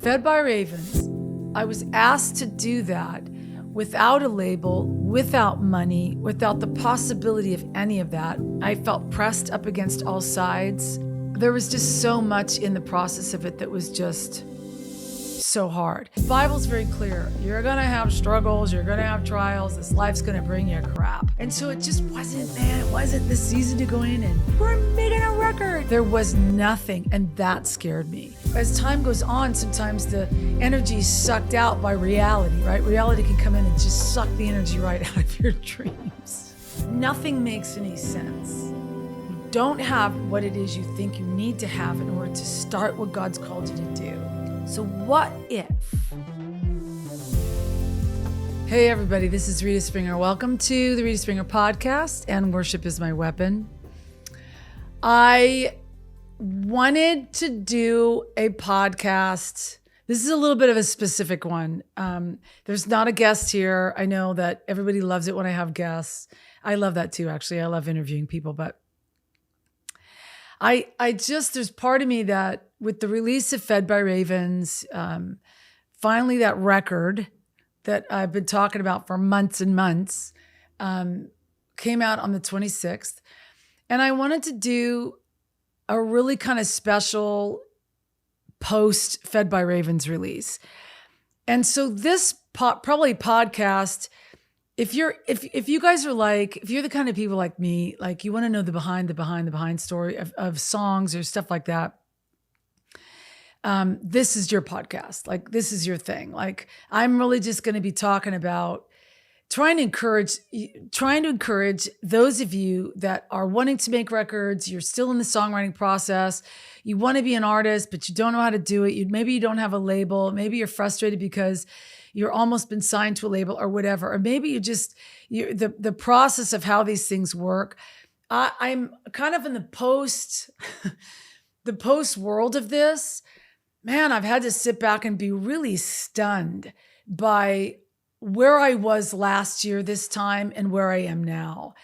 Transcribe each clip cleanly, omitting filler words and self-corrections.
Fed by Ravens, I was asked to do that without a label, without money, without the possibility of any of that. I felt pressed up against all sides. There was just so much in the process of it that was just so hard. The Bible's very clear. You're gonna have struggles, you're gonna have trials, this life's gonna bring you crap. And so it just wasn't the season to go in and we're making a record. There was nothing, and that scared me. As time goes on, sometimes the energy is sucked out by reality, right? Reality can come in and just suck the energy right out of your dreams. Nothing makes any sense. You don't have what it is you think you need to have in order to start what God's called you to do. So what if? Hey everybody, this is Rita Springer. Welcome to the Rita Springer podcast, and Worship is My Weapon. I wanted to do a podcast. This is a little bit of a specific one. There's not a guest here. I know that everybody loves it when I have guests. I love that too, actually. I love interviewing people, but there's part of me that with the release of Fed by Ravens, finally that record that I've been talking about for months and months came out on the 26th. And I wanted to do a really kind of special post Fed by Ravens release. And so this probably podcast, if you guys are like, if you're the kind of people like me, like you want to know the behind story of songs or stuff like that, this is your podcast. Like, this is your thing. Like, I'm really just going to be talking about trying to encourage those of you that are wanting to make records. You're still in the songwriting process. You want to be an artist, but you don't know how to do it. Maybe you don't have a label. Maybe you're frustrated because you're almost been signed to a label or whatever. Or maybe the process of how these things work. I'm kind of in the post world of this. Man, I've had to sit back and be really stunned by where I was last year, this time, and where I am now.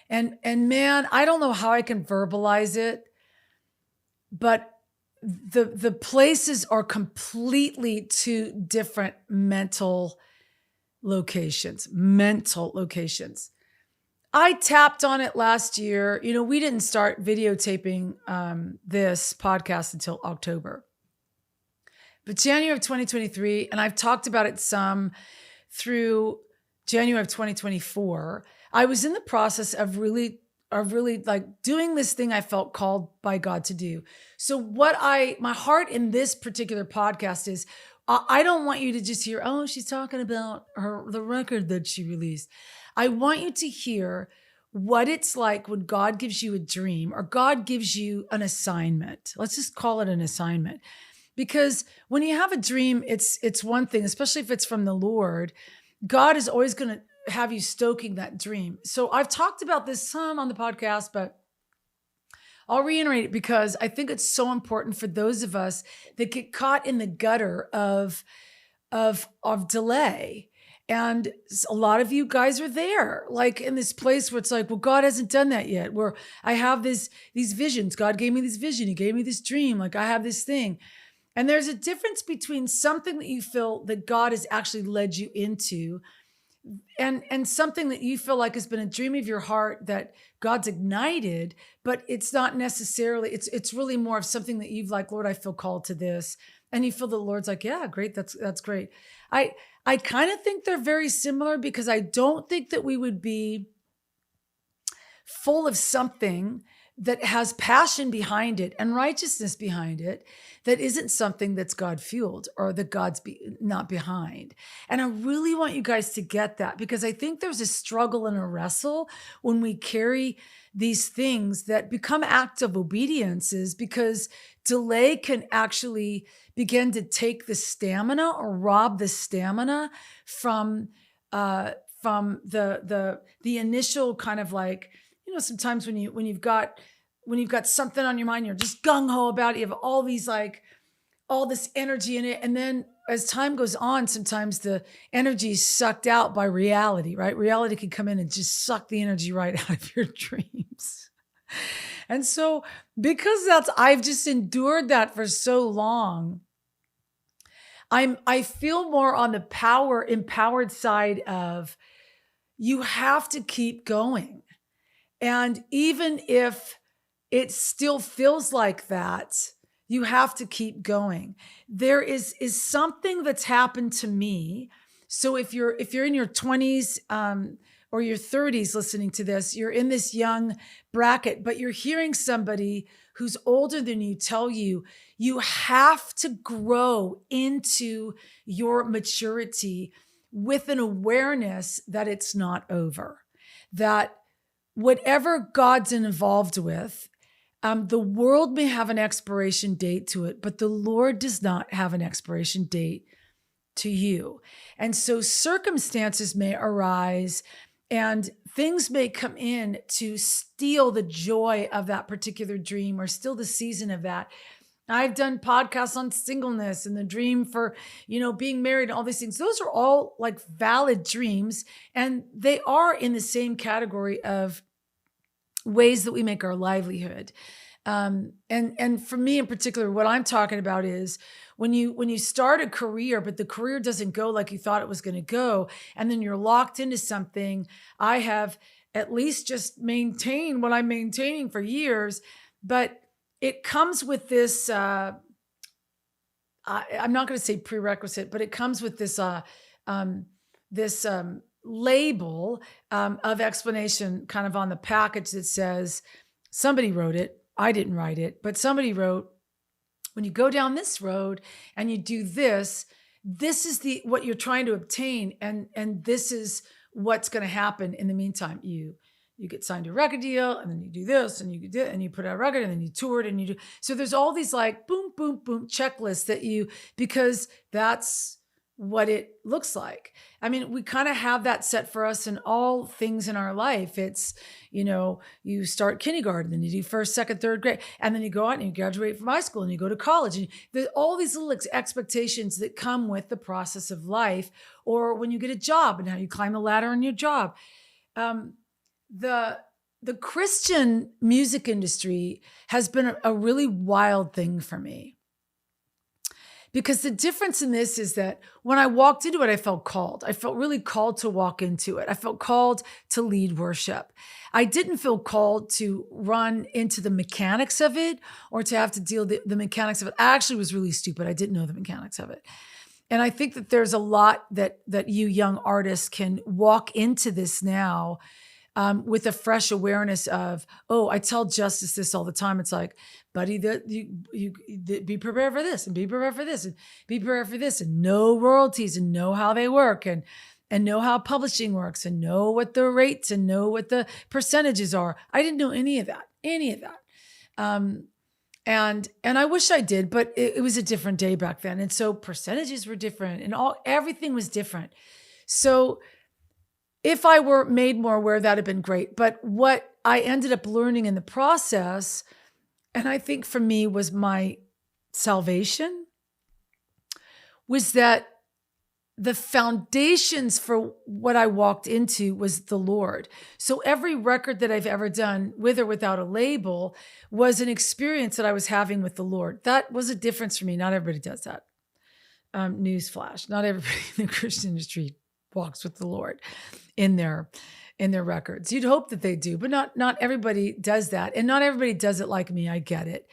And man, I don't know how I can verbalize it, but the places are completely two different mental locations. I tapped on it last year. You know, we didn't start videotaping this podcast until October. But January of 2023, and I've talked about it some through January of 2024, I was in the process of really like doing this thing I felt called by God to do. So my heart in this particular podcast is, I don't want you to just hear, oh, she's talking about the record that she released. I want you to hear what it's like when God gives you a dream or God gives you an assignment. Let's just call it an assignment. Because when you have a dream, it's one thing, especially if it's from the Lord. God is always going to have you stoking that dream. So I've talked about this some on the podcast, but I'll reiterate it because I think it's so important for those of us that get caught in the gutter of delay. And a lot of you guys are there, like in this place where it's like, well, God hasn't done that yet. Where I have these visions. God gave me this vision. He gave me this dream. Like I have this thing. And there's a difference between something that you feel that God has actually led you into and something that you feel like has been a dream of your heart that God's ignited, but it's not necessarily, it's really more of something that you've like, Lord, I feel called to this. And you feel the Lord's like, yeah, great. That's great. I kind of think they're very similar because I don't think that we would be full of something that has passion behind it and righteousness behind it that isn't something that's God fueled or that God's not behind. And I really want you guys to get that because I think there's a struggle and a wrestle when we carry these things that become acts of obediences because delay can actually begin to take the stamina or rob the stamina from the initial kind of like, you know, sometimes when you've got something on your mind, you're just gung-ho about it. You have all this energy in it. And then as time goes on, sometimes the energy is sucked out by reality, right? Reality can come in and just suck the energy right out of your dreams. And so because I've just endured that for so long, I feel more on the empowered side of you have to keep going. And even if it still feels like that, you have to keep going. There is something that's happened to me. So if you're in your 20s or your 30s listening to this, you're in this young bracket, but you're hearing somebody who's older than you tell you you have to grow into your maturity with an awareness that it's not over, that whatever God's involved with, the world may have an expiration date to it, but the Lord does not have an expiration date to you. And so circumstances may arise and things may come in to steal the joy of that particular dream or steal the season of that. I've done podcasts on singleness and the dream for, being married and all these things. Those are all like valid dreams. And they are in the same category of ways that we make our livelihood. And for me in particular, what I'm talking about is when you start a career, but the career doesn't go like you thought it was going to go, and then you're locked into something. I have at least just maintained what I'm maintaining for years, but it comes with this, I'm not going to say prerequisite, but it comes with this, this label of explanation kind of on the package that says, somebody wrote it. I didn't write it, but somebody wrote, when you go down this road and you do this, this is what you're trying to obtain. And this is what's going to happen in the meantime. You get signed to a record deal, and then you do this, and you do, and you put out a record, and then you toured, and you do. So there's all these like boom, boom, boom checklists because that's what it looks like. I mean, we kind of have that set for us in all things in our life. It's, you start kindergarten, then you do first, second, third grade, and then you go out and you graduate from high school and you go to college. And there's all these little expectations that come with the process of life, or when you get a job and how you climb the ladder in your job. The Christian music industry has been a really wild thing for me. Because the difference in this is that when I walked into it, I felt called. I felt really called to walk into it. I felt called to lead worship. I didn't feel called to run into the mechanics of it or to have to deal with the mechanics of it. I actually was really stupid. I didn't know the mechanics of it. And I think that there's a lot that you young artists can walk into this now with a fresh awareness of, I tell Justice this all the time. It's like, buddy, you be prepared for this and be prepared for this and be prepared for this and know royalties and know how they work and know how publishing works and know what the rates and know what the percentages are. I didn't know any of that. And I wish I did, but it was a different day back then. And so percentages were different and everything was different. So if I were made more aware, that'd have been great. But what I ended up learning in the process, and I think for me was my salvation, was that the foundations for what I walked into was the Lord. So every record that I've ever done, with or without a label, was an experience that I was having with the Lord. That was a difference for me. Not everybody does that. Newsflash. Not everybody in the Christian industry walks with the Lord in their records. You'd hope that they do, but not everybody does that. And not everybody does it like me. I get it.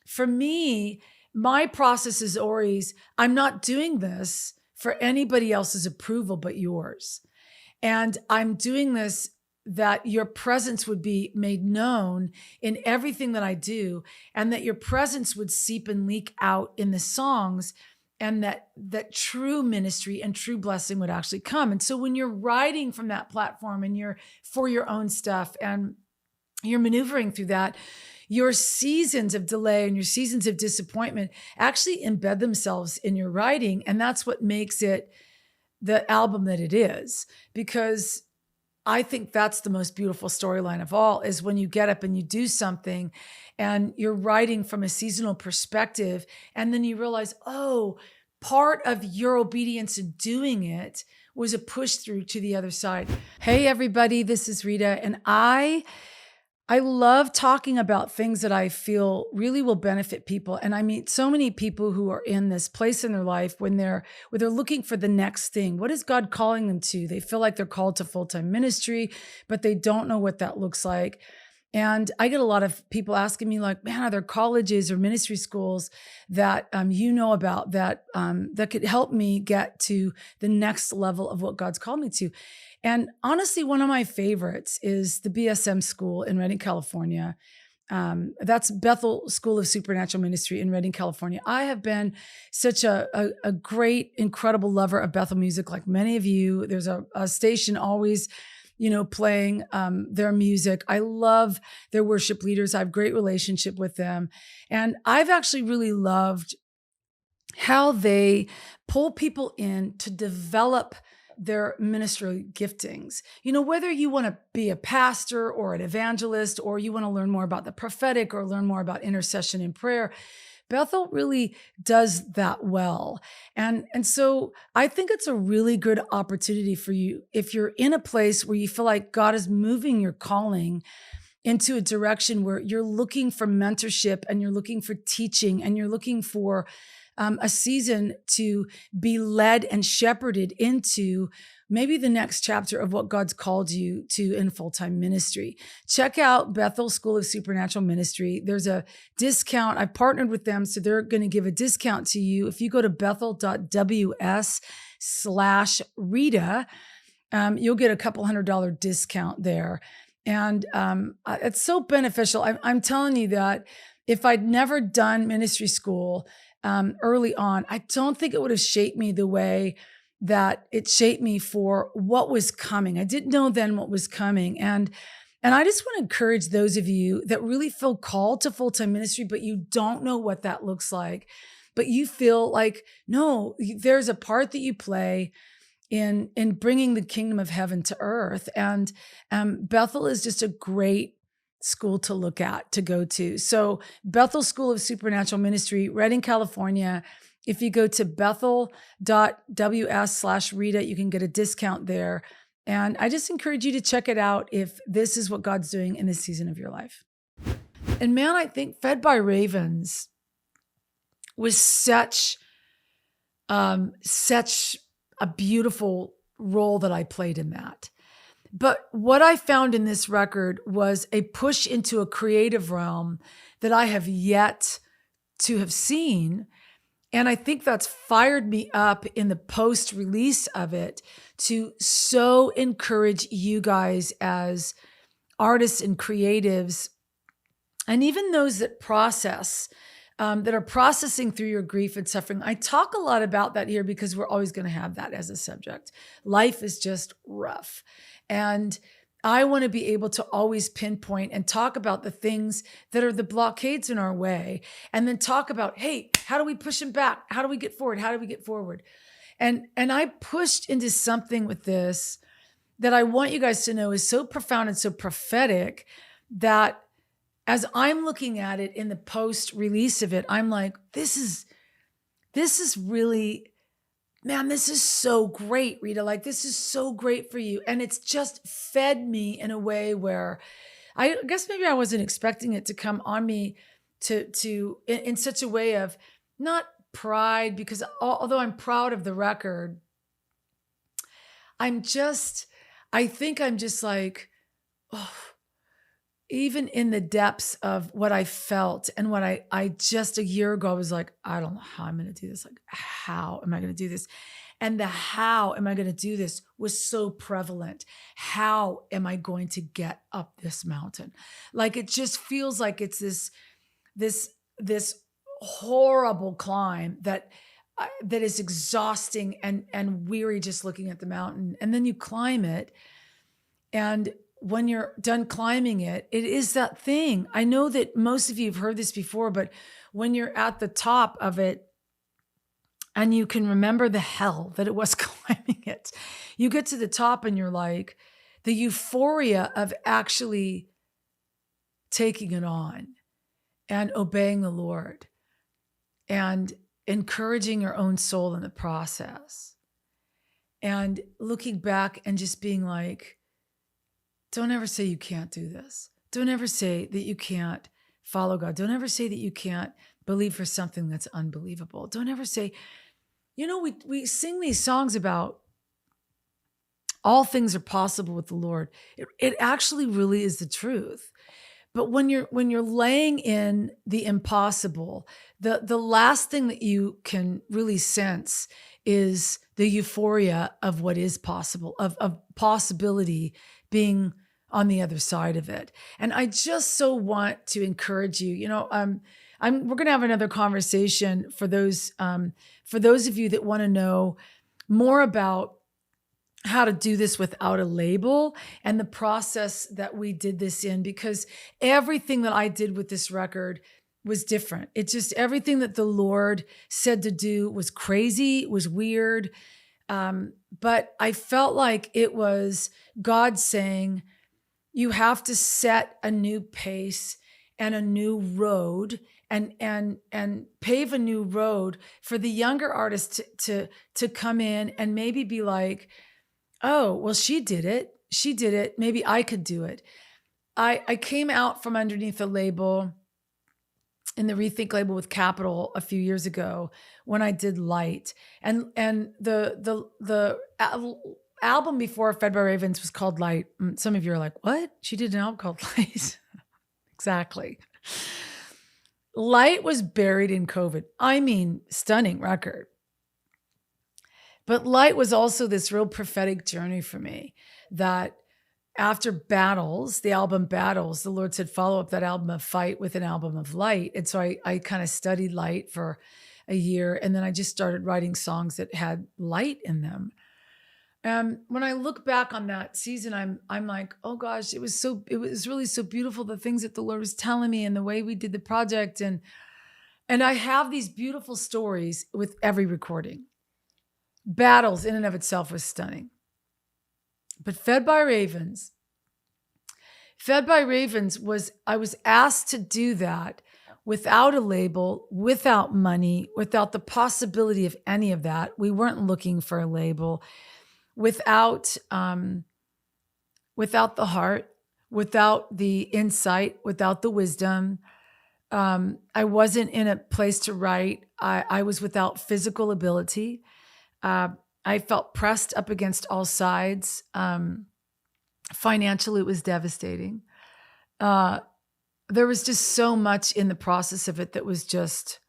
For me, my process is always, I'm not doing this for anybody else's approval but yours. And I'm doing this that your presence would be made known in everything that I do, and that your presence would seep and leak out in the songs, and that true ministry and true blessing would actually come. And so when you're writing from that platform and you're for your own stuff and you're maneuvering through that, your seasons of delay and your seasons of disappointment actually embed themselves in your writing. And that's what makes it the album that it is. Because I think that's the most beautiful storyline of all, is when you get up and you do something and you're writing from a seasonal perspective, and then you realize, part of your obedience in doing it was a push through to the other side. Hey, everybody, this is Rita, and I I love talking about things that I feel really will benefit people. And I meet so many people who are in this place in their life where they're looking for the next thing. What is God calling them to? They feel like they're called to full-time ministry, but they don't know what that looks like. And I get a lot of people asking me, like, man, are there colleges or ministry schools that you know about that could help me get to the next level of what God's called me to? And honestly, one of my favorites is the BSM school in Redding, California. That's Bethel School of Supernatural Ministry in Redding, California. I have been such a great, incredible lover of Bethel music, like many of you. There's a station always, playing their music. I love their worship leaders. I have great relationship with them. And I've actually really loved how they pull people in to develop their ministerial giftings. Whether you want to be a pastor or an evangelist, or you want to learn more about the prophetic or learn more about intercession and prayer, Bethel really does that well. And so I think it's a really good opportunity for you if you're in a place where you feel like God is moving your calling into a direction where you're looking for mentorship and you're looking for teaching and you're looking for a season to be led and shepherded into maybe the next chapter of what God's called you to in full-time ministry. Check out Bethel School of Supernatural Ministry. There's a discount. I partnered with them, so they're going to give a discount to you. If you go to bethel.ws/Rita, you'll get a couple $100 discount there. And it's so beneficial. I'm telling you that if I'd never done ministry school early on, I don't think it would have shaped me the way that it shaped me for what was coming. I didn't know then what was coming. And I just want to encourage those of you that really feel called to full-time ministry, but you don't know what that looks like, but you feel like, no, there's a part that you play in bringing the kingdom of heaven to earth. And Bethel is just a great school to look at, to go to. So Bethel School of Supernatural Ministry, Redding, California. If you go to bethel.ws/Rita, you can get a discount there. And I just encourage you to check it out if this is what God's doing in this season of your life. And man, I think Fed by Ravens was such a beautiful role that I played in that. But what I found in this record was a push into a creative realm that I have yet to have seen. And I think that's fired me up in the post-release of it to so encourage you guys as artists and creatives, and even those that that are processing through your grief and suffering. I talk a lot about that here because we're always going to have that as a subject. Life is just rough. And I want to be able to always pinpoint and talk about the things that are the blockades in our way, and then talk about, hey, how do we push them back? How do we get forward? How do we get forward? And I pushed into something with this that I want you guys to know is so profound and so prophetic that as I'm looking at it in the post-release of it, I'm like, this is really, man, this is so great, Rita. Like, this is so great for you. And it's just fed me in a way where I guess maybe I wasn't expecting it to come on me in such a way of not pride, because although I'm proud of the record, I think I'm just like, oh, even in the depths of what I felt and what I just a year ago, I was like, I don't know how I'm going to do this. Like, how am I going to do this? And the how am I going to do this was so prevalent. How am I going to get up this mountain? Like, it just feels like it's this horrible climb that is exhausting and weary just looking at the mountain. And then you climb it, and when you're done climbing it, it is that thing. I know that most of you have heard this before, but when you're at the top of it and you can remember the hell that it was climbing it, you get to the top and you're like, the euphoria of actually taking it on and obeying the Lord and encouraging your own soul in the process and looking back and just being like, don't ever say you can't do this. Don't ever say that you can't follow God. Don't ever say that you can't believe for something that's unbelievable. Don't ever say, we sing these songs about all things are possible with the Lord. It actually really is the truth. But when you're laying in the impossible, the last thing that you can really sense is the euphoria of what is possible, of possibility being on the other side of it. And I just so want to encourage you. We're going to have another conversation for those of you that want to know more about how to do this without a label and the process that we did this in, because everything that I did with this record was different. It's just everything that the Lord said to do was crazy, was weird. But I felt like it was God saying, you have to set a new pace and a new road and pave a new road for the younger artists to come in and maybe be like, oh, well, she did it. She did it. Maybe I could do it. I came out from underneath a label in the Rethink label with Capitol a few years ago when I did Light. And the album before Fed by Ravens was called Light. Some of you are like, what? She did an album called Light. Exactly. Light was buried in COVID. I mean, stunning record. But Light was also this real prophetic journey for me that after Battles, the album Battles, the Lord said, follow up that album of Fight with an album of Light. And so I kind of studied Light for a year. And then I just started writing songs that had light in them. And when I look back on that season, I'm like, oh gosh, it was really so beautiful, the things that the Lord was telling me and the way we did the project. And I have these beautiful stories with every recording. Battles in and of itself was stunning. But Fed by Ravens I was asked to do that without a label, without money, without the possibility of any of that. We weren't looking for a label, without the heart, without the insight, without the wisdom. I wasn't in a place to write. I was without physical ability. I felt pressed up against all sides. Financially, it was devastating. There was just so much in the process of it that was just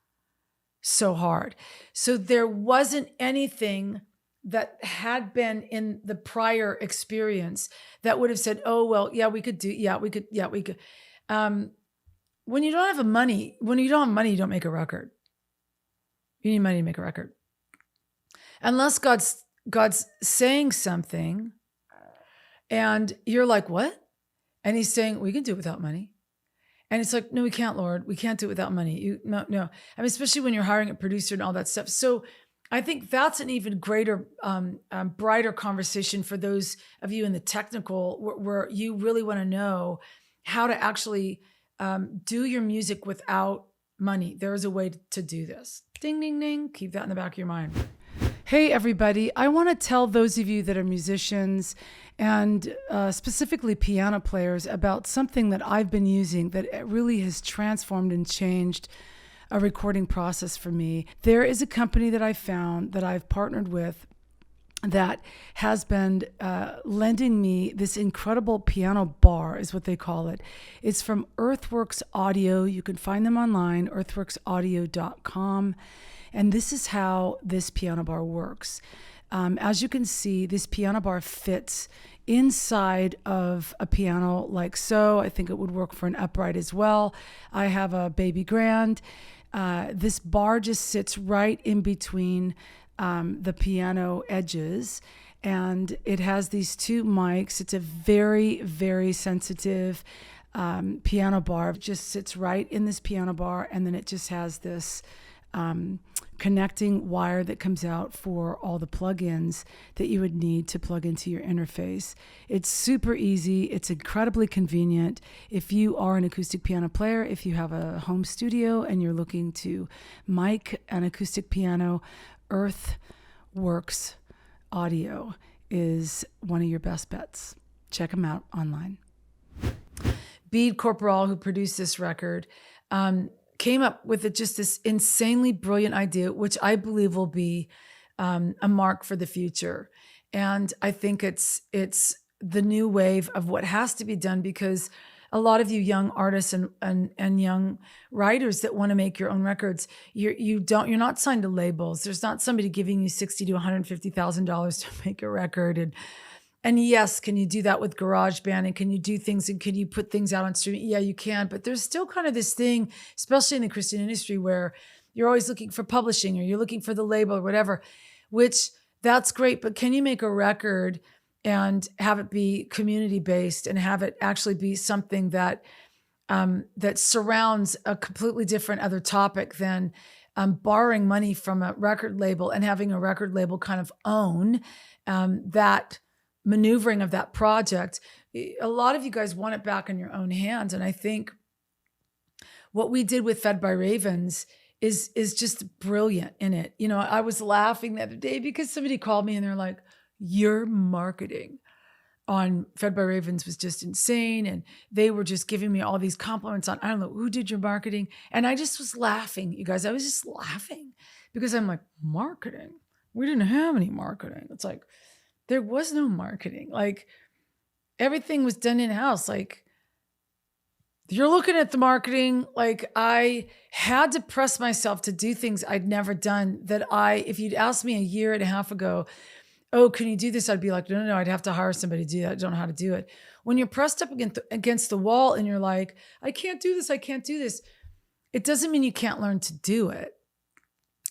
so hard. So there wasn't anything that had been in the prior experience that would have said, oh, well, yeah, we could. When you don't have money, you don't make a record. You need money to make a record. Unless God's saying something and you're like, what? And he's saying, we can do it without money. And it's like, no, we can't, Lord. We can't do it without money. No. I mean, especially when you're hiring a producer and all that stuff. So I think that's an even greater, brighter conversation for those of you in the technical where you really want to know how to actually do your music without money. There is a way to do this. Ding, ding, ding. Keep that in the back of your mind. Hey, everybody. I want to tell those of you that are musicians and specifically piano players about something that I've been using that really has transformed and changed a recording process for me. There is a company that I found that I've partnered with that has been lending me this incredible piano bar, is what they call it. It's from Earthworks Audio. You can find them online, earthworksaudio.com. And this is how this piano bar works. As you can see, this piano bar fits inside of a piano like so. I think it would work for an upright as well. I have a baby grand. This bar just sits right in between the piano edges, and it has these two mics. It's a very, very sensitive piano bar. It just sits right in this piano bar, and then it just has this connecting wire that comes out for all the plugins that you would need to plug into your interface. It's super easy. It's incredibly convenient. If you are an acoustic piano player, if you have a home studio and you're looking to mic an acoustic piano, Earthworks Audio is one of your best bets. Check them out online. Bede Corporal, who produced this record, came up with just this insanely brilliant idea, which I believe will be a mark for the future. And I think it's the new wave of what has to be done, because a lot of you young artists and young writers that want to make your own records, you're not signed to labels. There's not somebody giving you $60,000 to $150,000 to make a record. And yes, can you do that with GarageBand? And can you do things and can you put things out on streaming? Yeah, you can. But there's still kind of this thing, especially in the Christian industry, where you're always looking for publishing or you're looking for the label or whatever, which that's great. But can you make a record and have it be community based and have it actually be something that that surrounds a completely different other topic than borrowing money from a record label and having a record label kind of own that maneuvering of that project? A lot of you guys want it back in your own hands. And I think what we did with Fed by Ravens is just brilliant in it. You know, I was laughing the other day because somebody called me and they're like, your marketing on Fed by Ravens was just insane. And they were just giving me all these compliments on, I don't know, who did your marketing? And I just was laughing, you guys. I was just laughing because I'm like, marketing? We didn't have any marketing. It's like, there was no marketing. Like, everything was done in-house. Like, you're looking at the marketing, like, I had to press myself to do things I'd never done that if you'd asked me a year and a half ago, oh, can you do this? I'd be like, no, I'd have to hire somebody to do that. I don't know how to do it. When you're pressed up against the wall and you're like, I can't do this, it doesn't mean you can't learn to do it.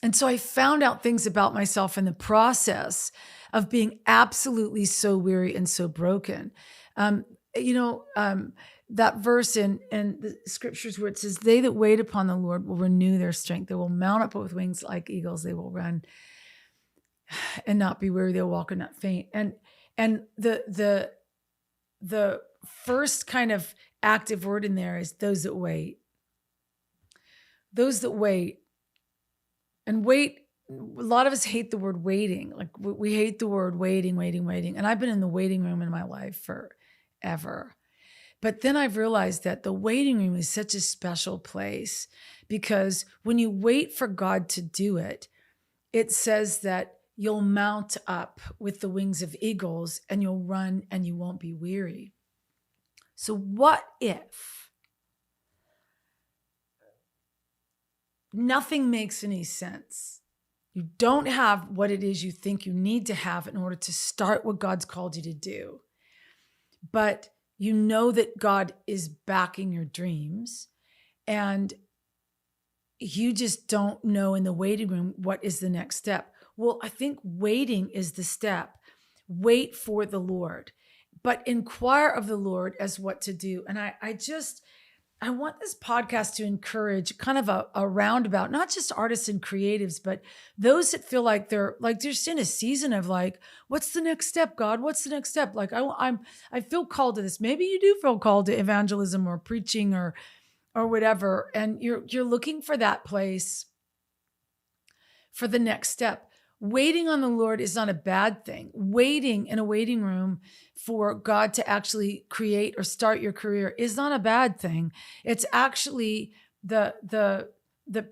And so I found out things about myself in the process of being absolutely so weary and so broken. That verse in the scriptures where it says, they that wait upon the Lord will renew their strength. They will mount up with wings like eagles. They will run and not be weary. They'll walk and not faint. And the first kind of active word in there is those that wait. Those that wait. And wait, a lot of us hate the word waiting. Like, we hate the word waiting. And I've been in the waiting room in my life forever. But then I've realized that the waiting room is such a special place, because when you wait for God to do it, it says that you'll mount up with the wings of eagles and you'll run and you won't be weary. So what if nothing makes any sense? You don't have what it is you think you need to have in order to start what God's called you to do. But you know that God is backing your dreams, and you just don't know in the waiting room what is the next step. Well, I think waiting is the step. Wait for the Lord, but inquire of the Lord as what to do. And I want this podcast to encourage kind of a roundabout, not just artists and creatives, but those that feel like they're just in a season of like, what's the next step, God? What's the next step? Like, I feel called to this. Maybe you do feel called to evangelism or preaching or whatever. And you're looking for that place for the next step. Waiting on the Lord is not a bad thing. Waiting in a waiting room for God to actually create or start your career is not a bad thing. It's actually the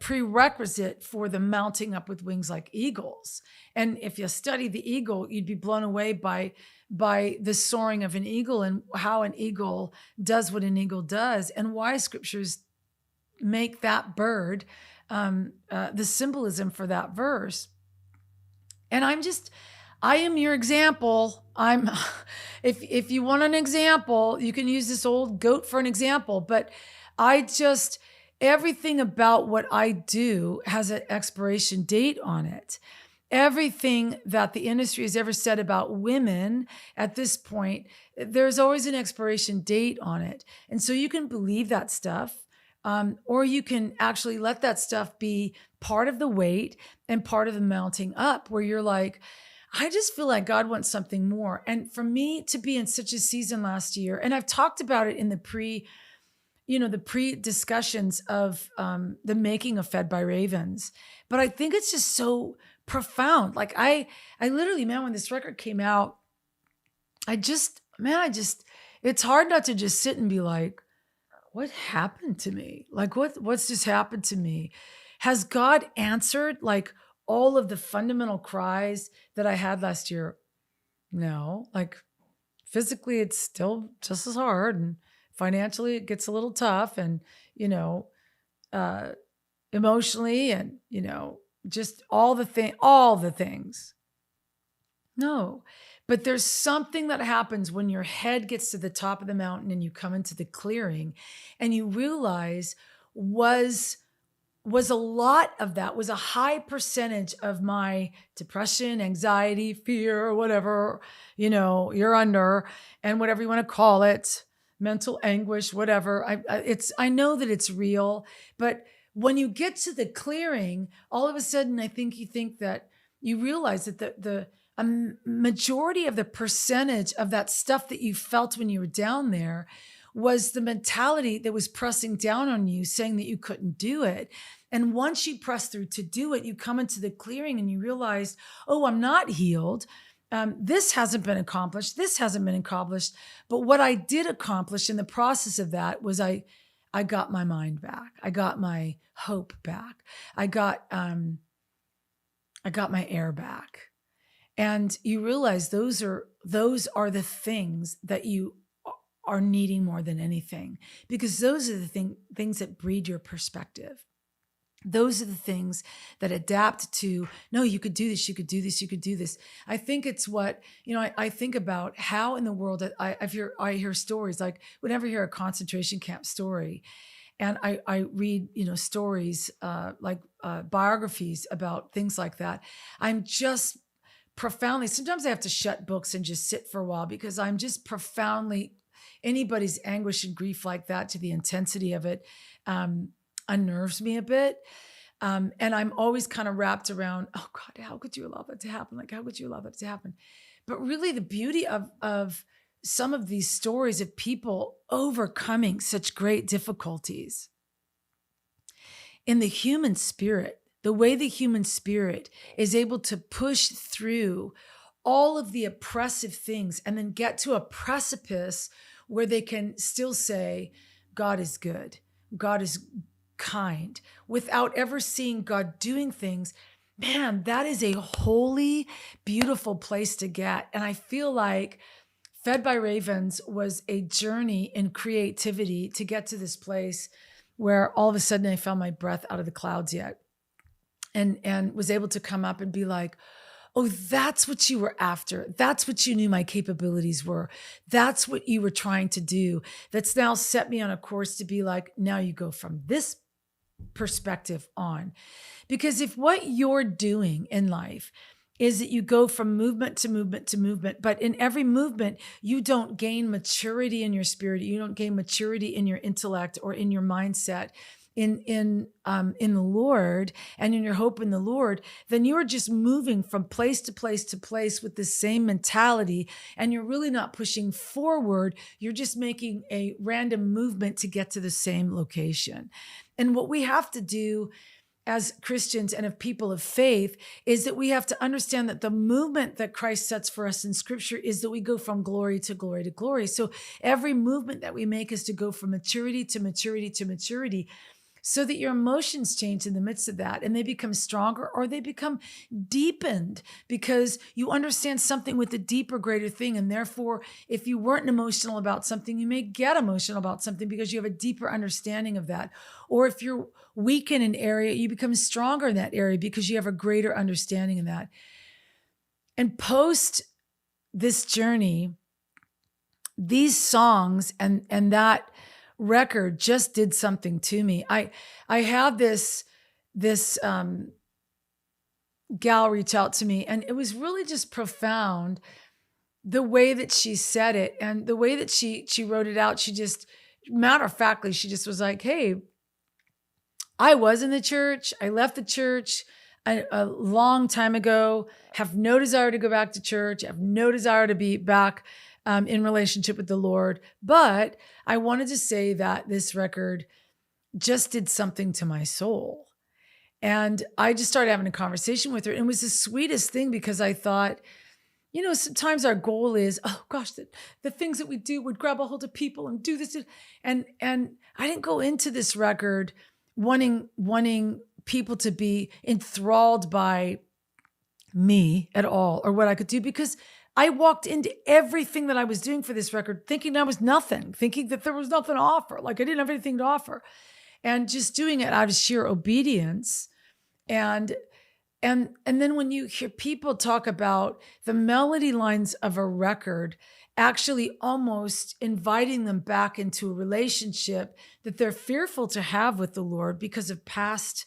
prerequisite for the mounting up with wings like eagles. And if you study the eagle, you'd be blown away by the soaring of an eagle and how an eagle does what an eagle does, and why scriptures make that bird the symbolism for that verse. And I am your example. If you want an example, you can use this old goat for an example, but everything about what I do has an expiration date on it. Everything that the industry has ever said about women at this point, there's always an expiration date on it. And so you can believe that stuff. Or you can actually let that stuff be part of the wait and part of the mounting up, where you're like, I just feel like God wants something more. And for me to be in such a season last year, and I've talked about it in the pre-discussions of the making of Fed by Ravens, but I think it's just so profound. Like I literally, man, when this record came out, it's hard not to just sit and be like, what happened to me? Like what's just happened to me? Has God answered like all of the fundamental cries that I had last year? No. Like physically it's still just as hard, and financially it gets a little tough, and you know, uh emotionally, and just all the things. No. But there's something that happens when your head gets to the top of the mountain and you come into the clearing and you realize was was a lot of that, was a high percentage of my depression, anxiety, fear, or whatever, you're under, and whatever you want to call it, mental anguish, whatever. I know that it's real, but when you get to the clearing, all of a sudden, I think you think that you realize that the a majority of the percentage of that stuff that you felt when you were down there was the mentality that was pressing down on you, saying that you couldn't do it. And once you press through to do it, you come into the clearing and you realize, oh, I'm not healed. This hasn't been accomplished. This hasn't been accomplished. But what I did accomplish in the process of that was I got my mind back. I got my hope back. I got my air back. And you realize those are the things that you are needing more than anything, because those are the things that breed your perspective. Those are the things that adapt to, no, you could do this, you could do this, you could do this. I think it's what, I think about how in the world I hear stories, like whenever I hear a concentration camp story, and I read, stories like biographies about things like that, I'm just profoundly, sometimes I have to shut books and just sit for a while, because I'm just profoundly, anybody's anguish and grief like that, to the intensity of it, unnerves me a bit. And I'm always kind of wrapped around, oh God, how could you allow that to happen? Like, how could you allow that to happen? But really the beauty of some of these stories of people overcoming such great difficulties in the human spirit, the way the human spirit is able to push through all of the oppressive things and then get to a precipice where they can still say, God is good, God is kind, without ever seeing God doing things. Man, that is a holy, beautiful place to get. And I feel like Fed by Ravens was a journey in creativity to get to this place where all of a sudden I found my breath out of the clouds yet, and was able to come up and be like, oh, that's what you were after. That's what you knew my capabilities were. That's what you were trying to do. That's now set me on a course to be like, now you go from this perspective on. Because if what you're doing in life is that you go from movement to movement to movement, but in every movement, you don't gain maturity in your spirit, you don't gain maturity in your intellect or in your mindset, in the Lord, and in your hope in the Lord, then you're just moving from place to place to place with the same mentality, and you're really not pushing forward. You're just making a random movement to get to the same location. And what we have to do as Christians and of people of faith is that we have to understand that the movement that Christ sets for us in Scripture is that we go from glory to glory to glory. So every movement that we make is to go from maturity to maturity to maturity, so that your emotions change in the midst of that, and they become stronger or they become deepened, because you understand something with a deeper, greater thing. And therefore, if you weren't emotional about something, you may get emotional about something because you have a deeper understanding of that. Or if you're weak in an area, you become stronger in that area because you have a greater understanding of that. And post this journey, these songs and that record just did something to me. I have this gal reach out to me, and it was really just profound, the way that she said it and the way that she wrote it out. She just, matter of factly, she just was like, hey, I was in the church. I left the church a long time ago, have no desire to go back to church, have no desire to be back in relationship with the Lord. But I wanted to say that this record just did something to my soul. And I just started having a conversation with her. And it was the sweetest thing, because I thought, sometimes our goal is, oh gosh, the things that we do would grab a hold of people and do this. And I didn't go into this record wanting people to be enthralled by me at all or what I could do, because I walked into everything that I was doing for this record thinking I was nothing, thinking that there was nothing to offer. Like I didn't have anything to offer, and just doing it out of sheer obedience. And then when you hear people talk about the melody lines of a record actually almost inviting them back into a relationship that they're fearful to have with the Lord because of past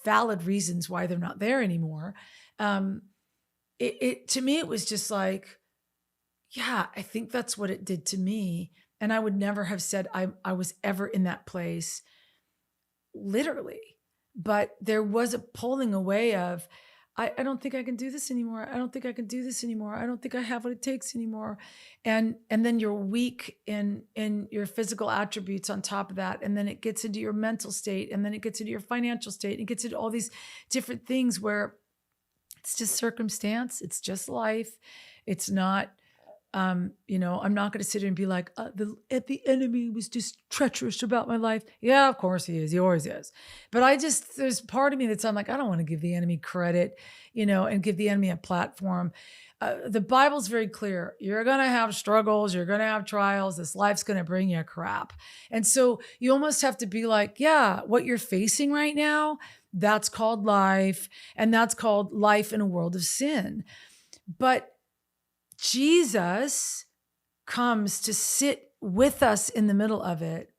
valid reasons why they're not there anymore. It to me, it was just like, yeah, I think that's what it did to me. And I would never have said I was ever in that place, literally. But there was a pulling away of, I don't think I can do this anymore. I don't think I can do this anymore. I don't think I have what it takes anymore. And then you're weak in your physical attributes on top of that. And then it gets into your mental state, and then it gets into your financial state, and it gets into all these different things where it's just circumstance. It's just life. It's not, I'm not going to sit here and be like, the enemy was just treacherous about my life. Yeah, of course he is. He always is. But there's part of me that's, I'm like, I don't want to give the enemy credit, and give the enemy a platform. The Bible's very clear. You're going to have struggles. You're going to have trials. This life's going to bring you crap. And so you almost have to be like, yeah, what you're facing right now, that's called life. And that's called life in a world of sin. But Jesus comes to sit with us in the middle of it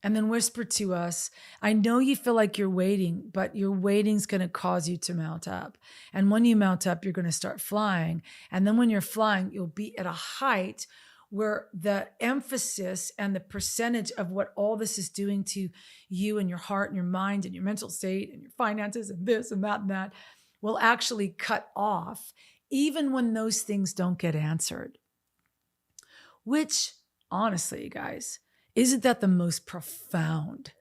and then whisper to us, I know you feel like you're waiting, but your waiting's going to cause you to mount up. And when you mount up, you're going to start flying. And then when you're flying, you'll be at a height where the emphasis and the percentage of what all this is doing to you and your heart and your mind and your mental state and your finances and this and that will actually cut off, even when those things don't get answered. Which, honestly, you guys, isn't that the most profound,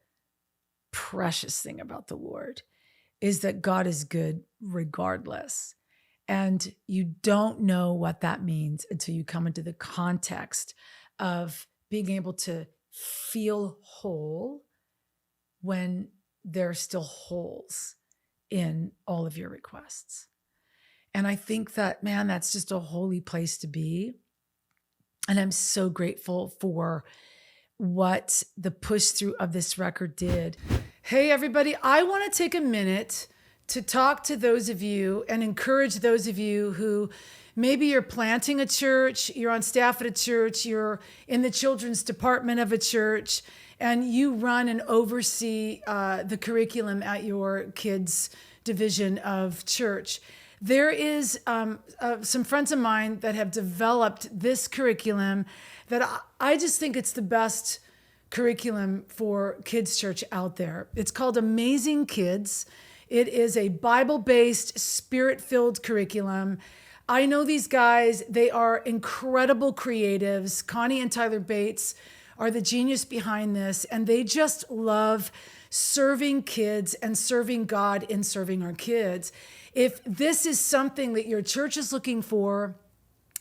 precious thing about the Lord? Is that God is good regardless. And you don't know what that means until you come into the context of being able to feel whole when there are still holes in all of your requests. And I think that, man, that's just a holy place to be. And I'm so grateful for what the push through of this record did. Hey, everybody, I want to take a minute to talk to those of you and encourage those of you who maybe you're planting a church, you're on staff at a church, you're in the children's department of a church, and you run and oversee the curriculum at your kids' division of church. There is some friends of mine that have developed this curriculum that I just think it's the best curriculum for kids' church out there. It's called Amazing Kids. It is a Bible-based, spirit-filled curriculum. I know these guys. They are incredible creatives. Connie and Tyler Bates are the genius behind this, and they just love serving kids and serving God in serving our kids. If this is something that your church is looking for,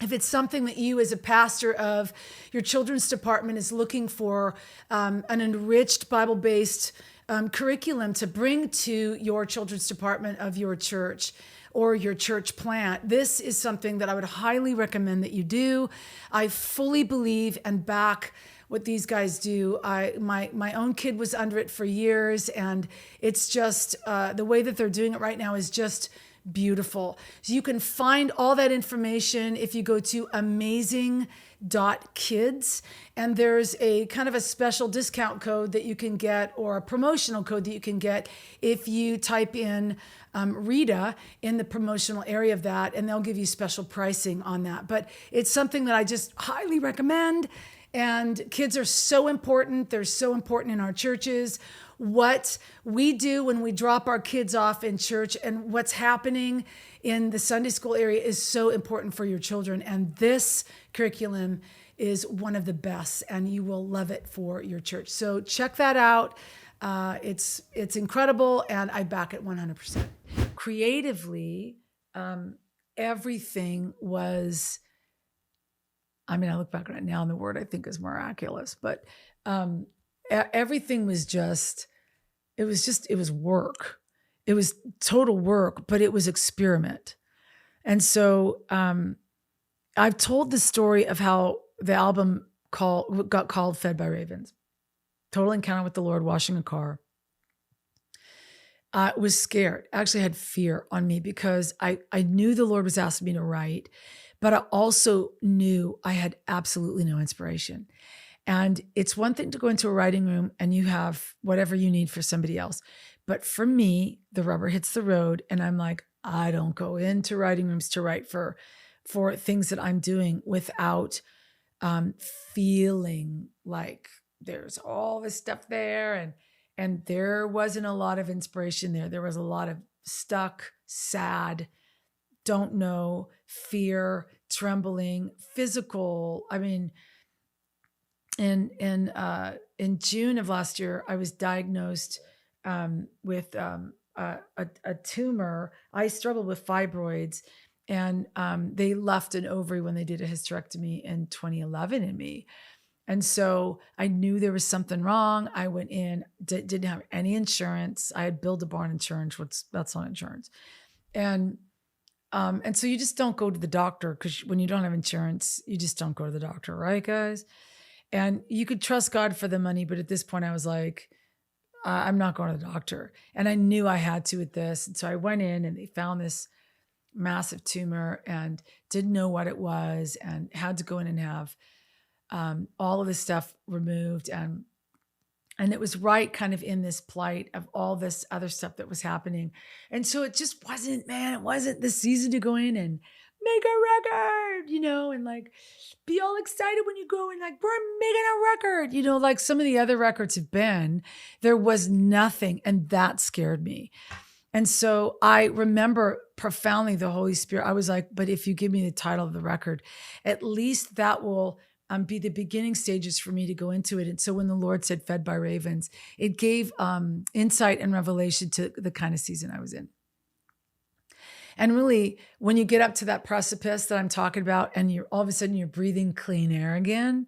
if it's something that you as a pastor of your children's department is looking for, an enriched Bible-based curriculum to bring to your children's department of your church or your church plant, this is something that I would highly recommend that you do. I fully believe and back what these guys do. My own kid was under it for years, and it's just the way that they're doing it right now is just beautiful. So you can find all that information if you go to amazing.kids, and there's a kind of a special discount code that you can get, or a promotional code that you can get if you type in Rita in the promotional area of that, and they'll give you special pricing on that. But it's something that I just highly recommend. And kids are so important. They're so important in our churches. What we do when we drop our kids off in church and what's happening in the Sunday school area is so important for your children. And this curriculum is one of the best, and you will love it for your church. So check that out. It's incredible, and I back it 100%. Creatively, everything was, I mean, I look back on it now and the word I think is miraculous, but everything was just, it was work. It was total work, but it was experiment. And so I've told the story of how the album got called Fed by Ravens. Total encounter with the Lord, washing a car. I was scared. I actually had fear on me because I knew the Lord was asking me to write, but I also knew I had absolutely no inspiration. And it's one thing to go into a writing room and you have whatever you need for somebody else. But for me, the rubber hits the road and I'm like, I don't go into writing rooms to write for things that I'm doing without feeling like there's all this stuff there. And there wasn't a lot of inspiration there. There was a lot of stuck, sad, don't know, fear, trembling, physical. I mean, in June of last year, I was diagnosed with a tumor. I struggled with fibroids, and they left an ovary when they did a hysterectomy in 2011 in me. And so I knew there was something wrong. I went in, didn't have any insurance. I had billed a barn insurance, that's not insurance. And so you just don't go to the doctor because when you don't have insurance, you just don't go to the doctor, right, guys? And you could trust God for the money, but at this point I was like, I'm not going to the doctor. And I knew I had to with this. And so I went in and they found this massive tumor and didn't know what it was and had to go in and have all of this stuff removed. And it was right kind of in this plight of all this other stuff that was happening. And so it just wasn't, man, it wasn't the season to go in and make a record, and like be all excited when you go and like, we're making a record, like some of the other records have been. There was nothing. And that scared me. And so I remember profoundly the Holy Spirit. I was like, but if you give me the title of the record, at least that will be the beginning stages for me to go into it. And so when the Lord said Fed by Ravens, it gave insight and revelation to the kind of season I was in. And really, when you get up to that precipice that I'm talking about, and you're all of a sudden you're breathing clean air again,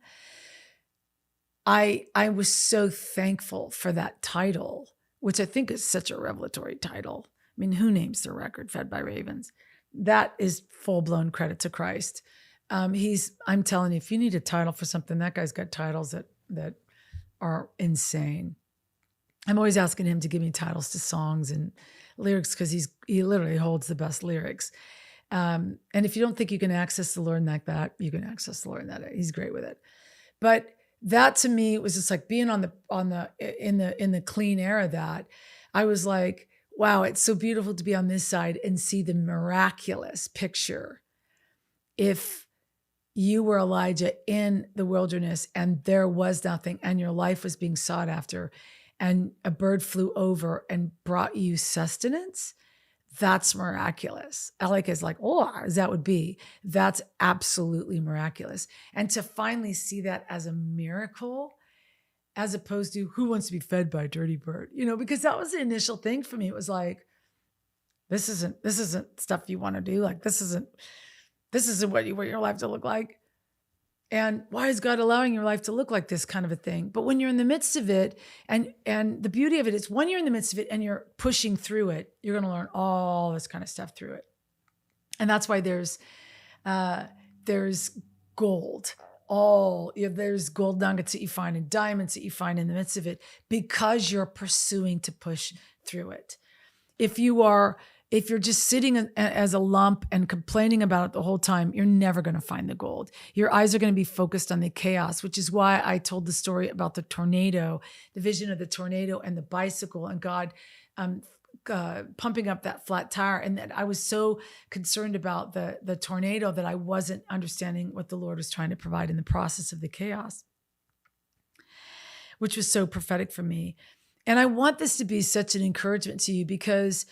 I was so thankful for that title, which I think is such a revelatory title. I mean, who names their record Fed by Ravens? That is full-blown credit to Christ. I'm telling you, if you need a title for something, that guy's got titles that are insane. I'm always asking him to give me titles to songs and lyrics because he literally holds the best lyrics. And if you don't think you can access the Lord like that, you can access the Lord in that. He's great with it. But that to me was just like being in the clean air of that. I was like, wow, it's so beautiful to be on this side and see the miraculous picture. If you were Elijah in the wilderness and there was nothing and your life was being sought after and a bird flew over and brought you sustenance, that's miraculous. Alec is like, oh, as that would be, that's absolutely miraculous. And to finally see that as a miracle, as opposed to who wants to be fed by a dirty bird, because that was the initial thing for me. It was like, this isn't stuff you want to do. Like, this isn't what you want your life to look like. And why is God allowing your life to look like this kind of a thing? But when you're in the midst of it, and the beauty of it is when you're in the midst of it and you're pushing through it, you're going to learn all this kind of stuff through it. And that's why there's gold. There's gold nuggets that you find and diamonds that you find in the midst of it because you're pursuing to push through it. If you're just sitting as a lump and complaining about it the whole time, you're never going to find the gold. Your eyes are going to be focused on the chaos, which is why I told the story about the tornado, the vision of the tornado and the bicycle and God pumping up that flat tire. And that I was so concerned about the tornado that I wasn't understanding what the Lord was trying to provide in the process of the chaos, which was so prophetic for me. And I want this to be such an encouragement to you because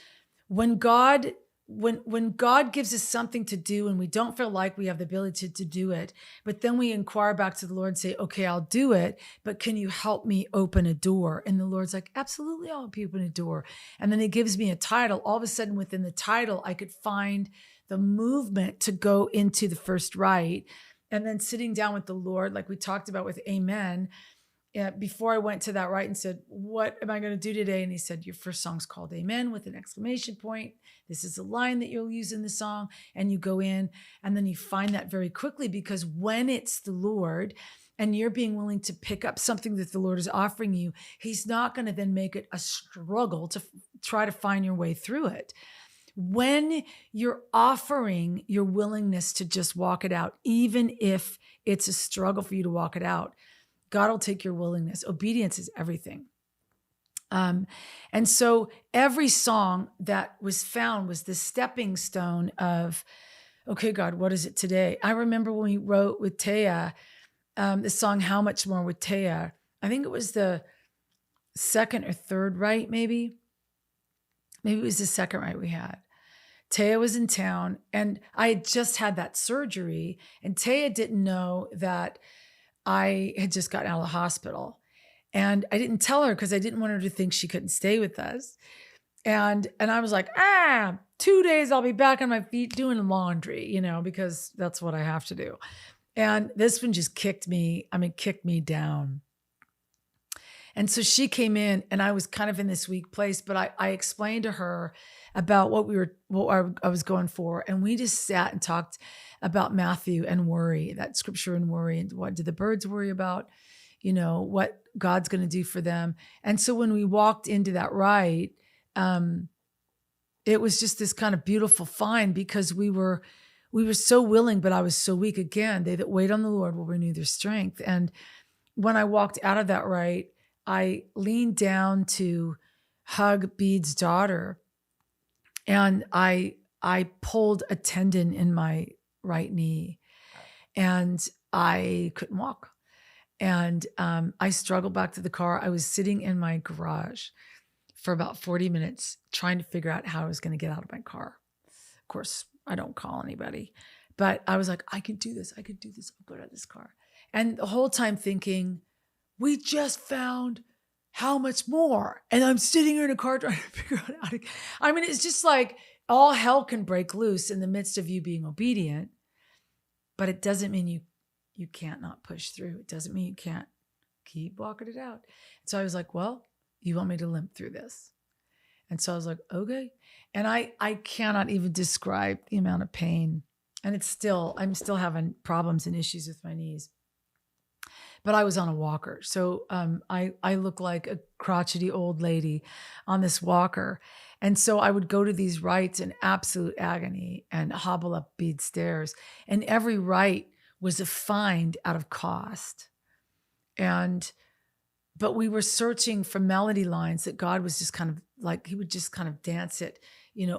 when God gives us something to do and we don't feel like we have the ability to do it, but then we inquire back to the Lord and say, okay, I'll do it, but can you help me open a door? And the Lord's like, absolutely, I'll help you open a door. And then he gives me a title. All of a sudden within the title, I could find the movement to go into the first rite, and then sitting down with the Lord, like we talked about with Amen. Before I went to that rite and said, what am I going to do today? And he said, your first song's called Amen with an exclamation point. This is a line that you'll use in the song. And you go in, and then you find that very quickly, because when it's the Lord and you're being willing to pick up something that the Lord is offering you, he's not going to then make it a struggle to try to find your way through it. When you're offering your willingness to just walk it out, even if it's a struggle for you to walk it out, God will take your willingness. Obedience is everything. And so every song that was found was the stepping stone of, okay, God, what is it today? I remember when we wrote with Taya, the song, How Much More with Taya. I think it was the second or third rite, maybe. Maybe it was the second rite we had. Taya was in town, and I had just had that surgery, and Taya didn't know that I had just gotten out of the hospital. And I didn't tell her because I didn't want her to think she couldn't stay with us. And I was like, 2 days I'll be back on my feet doing laundry, because that's what I have to do. And this one just kicked me down. And so she came in, and I was kind of in this weak place, but I explained to her about what I was going for. And we just sat and talked about Matthew and worry, that scripture and worry, and what do the birds worry about, what God's going to do for them. And so when we walked into that rite, it was just this kind of beautiful find, because we were so willing, but I was so weak. Again, they that wait on the Lord will renew their strength. And when I walked out of that rite, I leaned down to hug Bede's daughter, and I pulled a tendon in my right knee, and I couldn't walk. And I struggled back to the car. I was sitting in my garage for about 40 minutes trying to figure out how I was going to get out of my car. Of course, I don't call anybody, but I was like, I can do this. I'll go out of this car. And the whole time thinking, we just found how much more. And I'm sitting here in a car trying to figure out how to, it's just like all hell can break loose in the midst of you being obedient, but it doesn't mean you can't not push through. It doesn't mean you can't keep walking it out. So I was like, well, you want me to limp through this? And so I was like, okay. And I cannot even describe the amount of pain. And I'm still having problems and issues with my knees. But I was on a walker. So I look like a crotchety old lady on this walker. And so I would go to these rites in absolute agony and hobble up bead stairs. And every rite was a find out of cost. But we were searching for melody lines that God was just kind of like, he would just kind of dance it,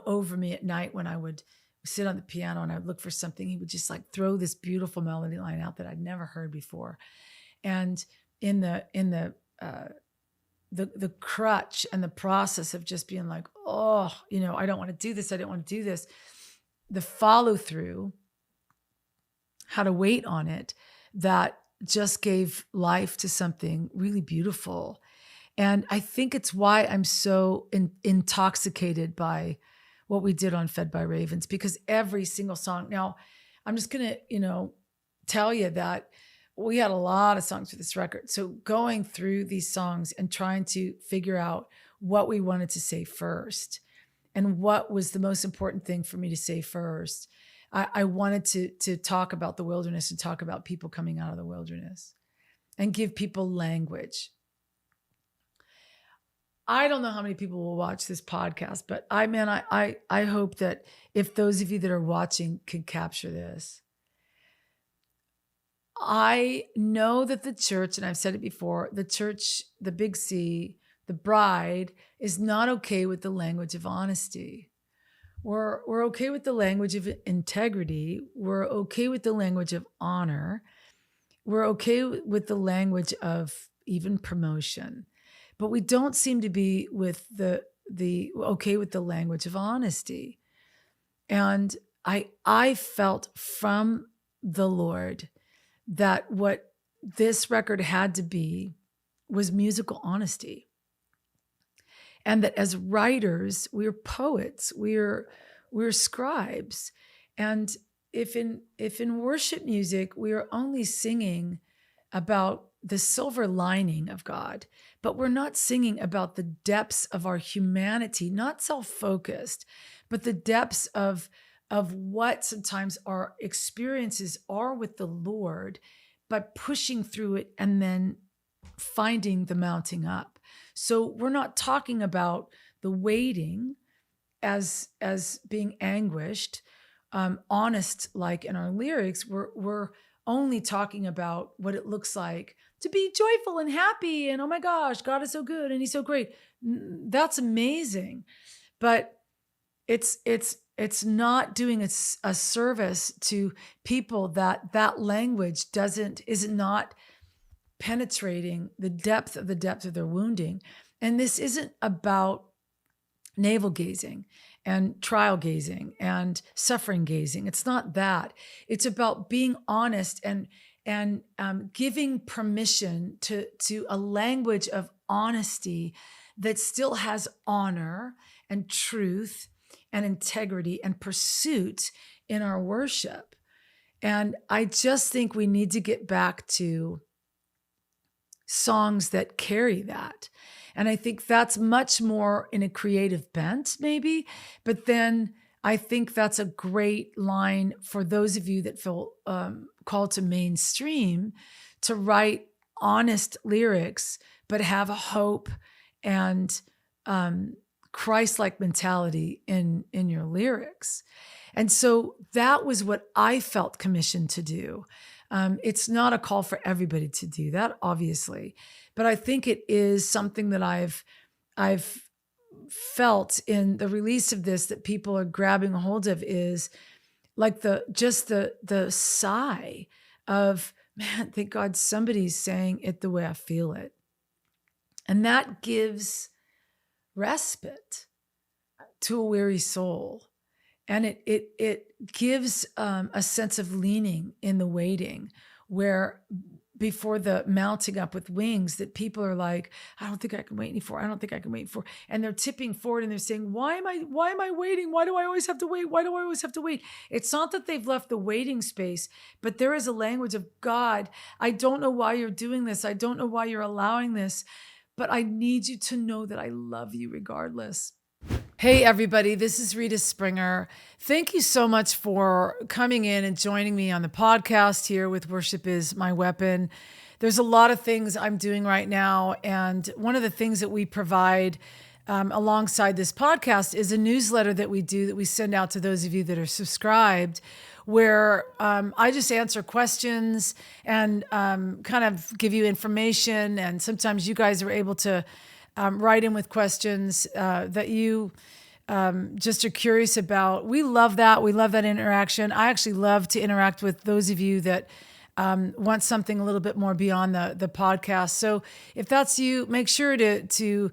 over me at night when I would sit on the piano and I would look for something. He would just like throw this beautiful melody line out that I'd never heard before. And in the crutch and the process of just being like, I don't want to do this. I don't want to do this. The follow through, how to wait on it, that just gave life to something really beautiful. And I think it's why I'm so intoxicated by what we did on Fed by Ravens, because every single song, now I'm just going to, tell you that we had a lot of songs for this record. So going through these songs and trying to figure out what we wanted to say first and what was the most important thing for me to say first. I wanted to talk about the wilderness and talk about people coming out of the wilderness and give people language. I don't know how many people will watch this podcast, but I hope that if those of you that are watching can capture this. I know that the church, and I've said it before, the church, the big C, the bride, is not okay with the language of honesty. We're okay with the language of integrity. We're okay with the language of honor. We're okay with the language of even promotion. But we don't seem to be with the okay with the language of honesty. And I felt from the Lord that what this record had to be was musical honesty. And that as writers, we're poets, we're scribes. And if in worship music we are only singing about the silver lining of God, but we're not singing about the depths of our humanity, not self-focused, but the depths of what sometimes our experiences are with the Lord, but pushing through it and then finding the mounting up. So we're not talking about the waiting as being anguished, honest, like in our lyrics. We're only talking about what it looks like to be joyful and happy, and oh my gosh, God is so good and He's so great. That's amazing, but it's not doing a service to people that language is not penetrating the depth of their wounding. And this isn't about navel gazing and trial gazing and suffering gazing. It's not that. It's about being honest and giving permission to a language of honesty that still has honor and truth and integrity and pursuit in our worship. And I just think we need to get back to songs that carry that. And I think that's much more in a creative bent, maybe. But then I think that's a great line for those of you that feel called to mainstream to write honest lyrics, but have a hope and Christ-like mentality in your lyrics. And so that was what I felt commissioned to do. It's not a call for everybody to do that, obviously, but I think it is something that I've felt in the release of this that people are grabbing a hold of, is like the sigh of, man, thank God somebody's saying it the way I feel it. And that gives respite to a weary soul. And it gives a sense of leaning in the waiting, where before the mounting up with wings, that people are like, I don't think I can wait anymore. I don't think I can wait for. And they're tipping forward and they're saying, why am I waiting? Why do I always have to wait? Why do I always have to wait? It's not that they've left the waiting space, but there is a language of, God, I don't know why you're doing this. I don't know why you're allowing this, but I need you to know that I love you regardless. Hey, everybody, this is Rita Springer. Thank you so much for coming in and joining me on the podcast here with Worship is My Weapon. There's a lot of things I'm doing right now. And one of the things that we provide alongside this podcast is a newsletter that we do that we send out to those of you that are subscribed, where I just answer questions and kind of give you information. And sometimes you guys are able to write in with questions that you just are curious about. We love that. We love that interaction. I actually love to interact with those of you that want something a little bit more beyond the podcast. So if that's you, make sure to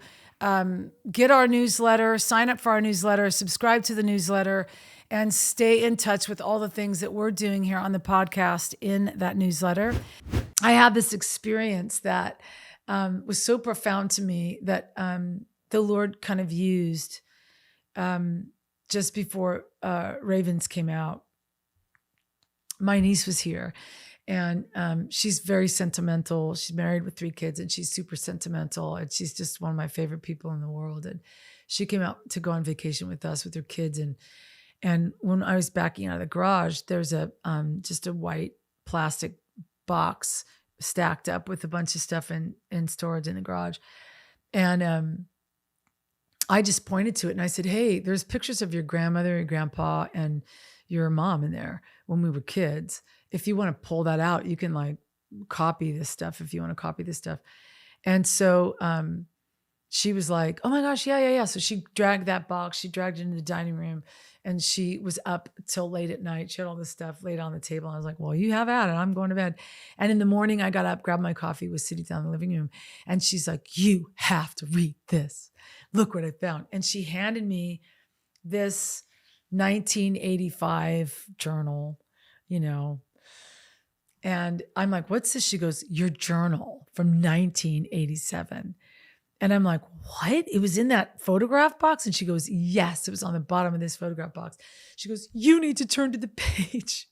get our newsletter, sign up for our newsletter, subscribe to the newsletter, and stay in touch with all the things that we're doing here on the podcast in that newsletter. I had this experience that was so profound to me that the Lord kind of used just before Ravens came out. My niece was here, and she's very sentimental. She's married with 3 kids, and she's super sentimental, and she's just one of my favorite people in the world. And she came out to go on vacation with us with her kids, and when I was backing out of the garage, there's just a white plastic box stacked up with a bunch of stuff in storage in the garage. And I just pointed to it and I said, hey, there's pictures of your grandmother, your grandpa, and your mom in there when we were kids. If you want to pull that out, you can like copy this stuff if you want to copy this stuff. And so she was like, oh my gosh, yeah. So she dragged that box, she dragged it into the dining room, and she was up till late at night. She had all this stuff laid on the table. I was like, well, you have at it. I'm going to bed. And in the morning, I got up, grabbed my coffee, was sitting down in the living room. And she's like, you have to read this. Look what I found. And she handed me this 1985 journal, and I'm like, what's this? She goes, your journal from 1987. And I'm like, what? It was in that photograph box? And she goes, yes, it was on the bottom of this photograph box. She goes, you need to turn to the page.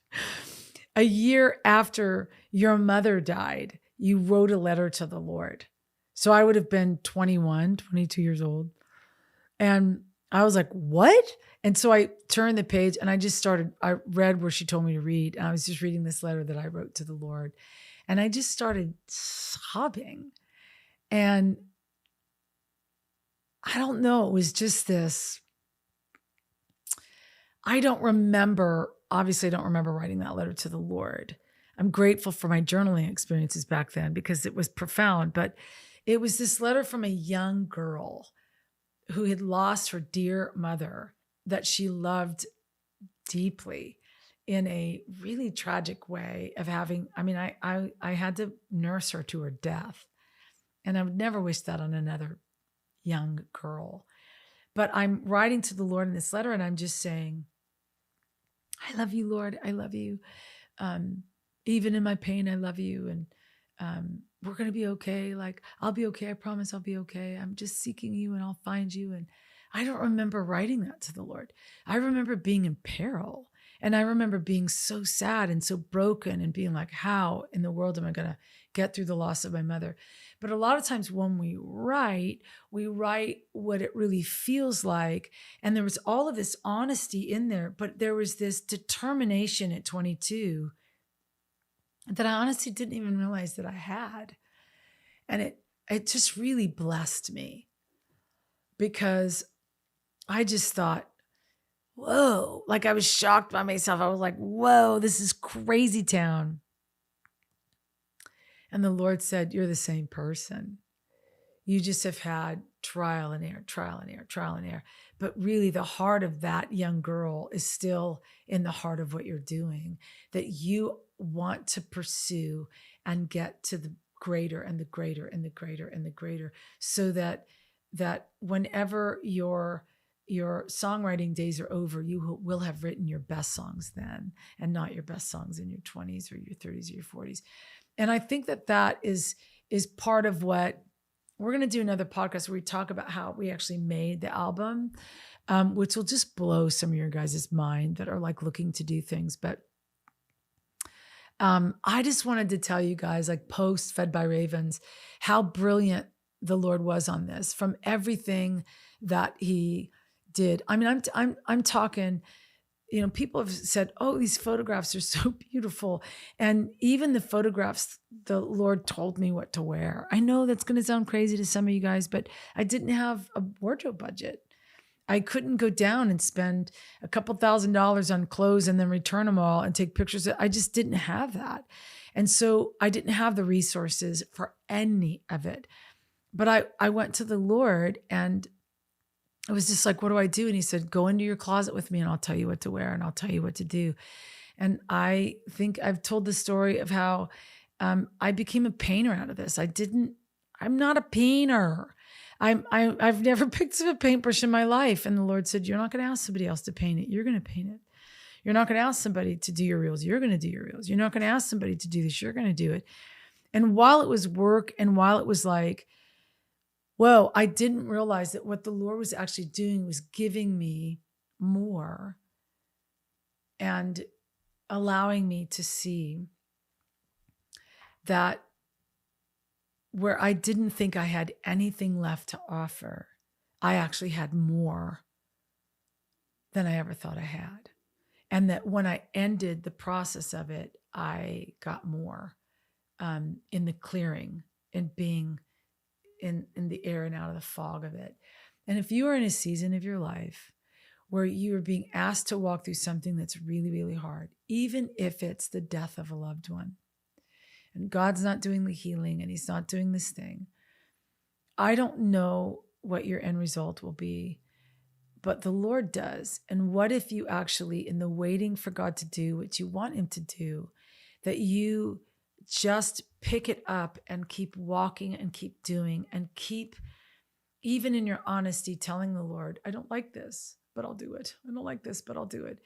A year after your mother died, you wrote a letter to the Lord. So I would have been 21, 22 years old. And I was like, what? And so I turned the page and I read where she told me to read. And I was just reading this letter that I wrote to the Lord. And I just started sobbing. And I don't know, it was just this. Obviously, I don't remember writing that letter to the Lord. I'm grateful for my journaling experiences back then because it was profound. But it was this letter from a young girl who had lost her dear mother that she loved deeply in a really tragic way of having, I had to nurse her to her death. And I would never wish that on another young girl. But I'm writing to the Lord in this letter and I'm just saying, I love you, Lord. I love you. Even in my pain, I love you. And we're going to be okay. Like, I'll be okay. I promise I'll be okay. I'm just seeking you and I'll find you. And I don't remember writing that to the Lord. I remember being in peril. And I remember being so sad and so broken and being like, how in the world am I going to get through the loss of my mother? But a lot of times when we write what it really feels like. And there was all of this honesty in there, but there was this determination at 22 that I honestly didn't even realize that I had. And it just really blessed me because I just thought, whoa, like I was shocked by myself. I was like, whoa, this is crazy town. And the Lord said, you're the same person. You just have had trial and error, trial and error, trial and error. But really the heart of that young girl is still in the heart of what you're doing, that you want to pursue and get to the greater and the greater and the greater and the greater, so that whenever your songwriting days are over, you will have written your best songs then, and not your best songs in your 20s or your 30s or your 40s. And I think that is part of what we're going to do. Another podcast where we talk about how we actually made the album, which will just blow some of your guys' mind that are like looking to do things. But I just wanted to tell you guys, like post Fed by Ravens, how brilliant the Lord was on this, from everything that he did. I mean, I'm talking, people have said, oh, these photographs are so beautiful. And even the photographs, the Lord told me what to wear. I know that's going to sound crazy to some of you guys, but I didn't have a wardrobe budget. I couldn't go down and spend a couple $1,000s on clothes and then return them all and take pictures. I just didn't have that. And so I didn't have the resources for any of it. But I went to the Lord and I was just like, what do I do? And he said, go into your closet with me and I'll tell you what to wear and I'll tell you what to do. And I think I've told the story of how I became a painter out of this. I'm not a painter. I've never picked up a paintbrush in my life. And the Lord said, you're not going to ask somebody else to paint it. You're going to paint it. You're not going to ask somebody to do your reels. You're going to do your reels. You're not going to ask somebody to do this. You're going to do it. And while it was work and while it was like, whoa, I didn't realize that what the Lord was actually doing was giving me more and allowing me to see that where I didn't think I had anything left to offer, I actually had more than I ever thought I had. And that when I ended the process of it, I got more in the clearing and being in the air and out of the fog of it. And if you are in a season of your life where you are being asked to walk through something that's really, really hard, even if it's the death of a loved one, and God's not doing the healing and he's not doing this thing, I don't know what your end result will be, but the Lord does. And what if you actually, in the waiting for God to do what you want him to do, that you just pick it up and keep walking and keep doing and keep, even in your honesty, telling the Lord, I don't like this, but I'll do it. I don't like this, but I'll do it.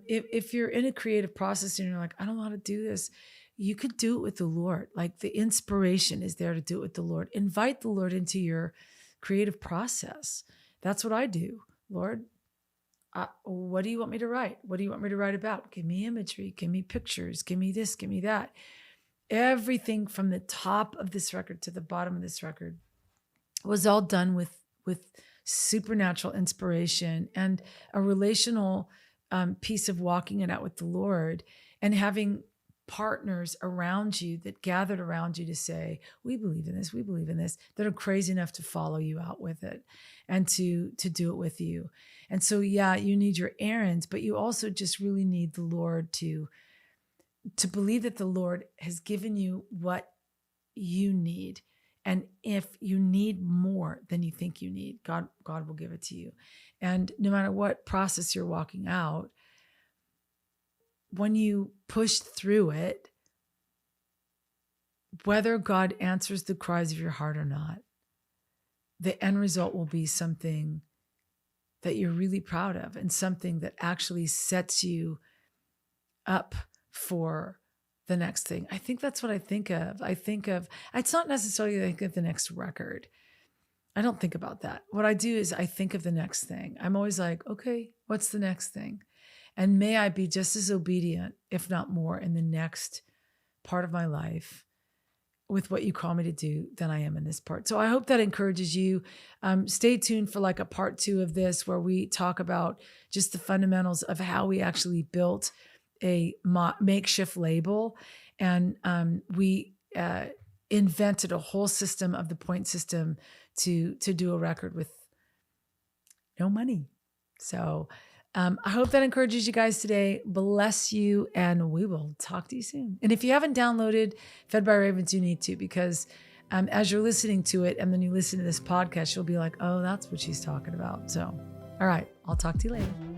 If you're in a creative process and you're like, I don't know how to do this, you could do it with the Lord. Like the inspiration is there to do it with the Lord. Invite the Lord into your creative process. That's what I do. Lord, what do you want me to write? What do you want me to write about? Give me imagery, give me pictures, give me this, give me that. Everything from the top of this record to the bottom of this record was all done with supernatural inspiration and a relational piece of walking it out with the Lord, and having partners around you that gathered around you to say, we believe in this, that are crazy enough to follow you out with it and to do it with you. And so, yeah, you need your errands, but you also just really need the Lord to believe that the Lord has given you what you need. And if you need more than you think you need, God will give it to you. And no matter what process you're walking out, when you push through it, whether God answers the cries of your heart or not, the end result will be something that you're really proud of and something that actually sets you up for the next thing. I think that's what I think of. It's not necessarily I think of the next record. I don't think about that. What I do is I think of the next thing. I'm always like, okay, what's the next thing? And may I be just as obedient, if not more, in the next part of my life with what you call me to do than I am in this part. So I hope that encourages you. Stay tuned for like a part 2 of this, where we talk about just the fundamentals of how we actually built a makeshift label. And we invented a whole system of the point system to do a record with no money. So I hope that encourages you guys today. Bless you, and we will talk to you soon. And if you haven't downloaded Fed by Ravens, you need to, because as you're listening to it and then you listen to this podcast, you'll be like, oh, that's what she's talking about. So, all right, I'll talk to you later.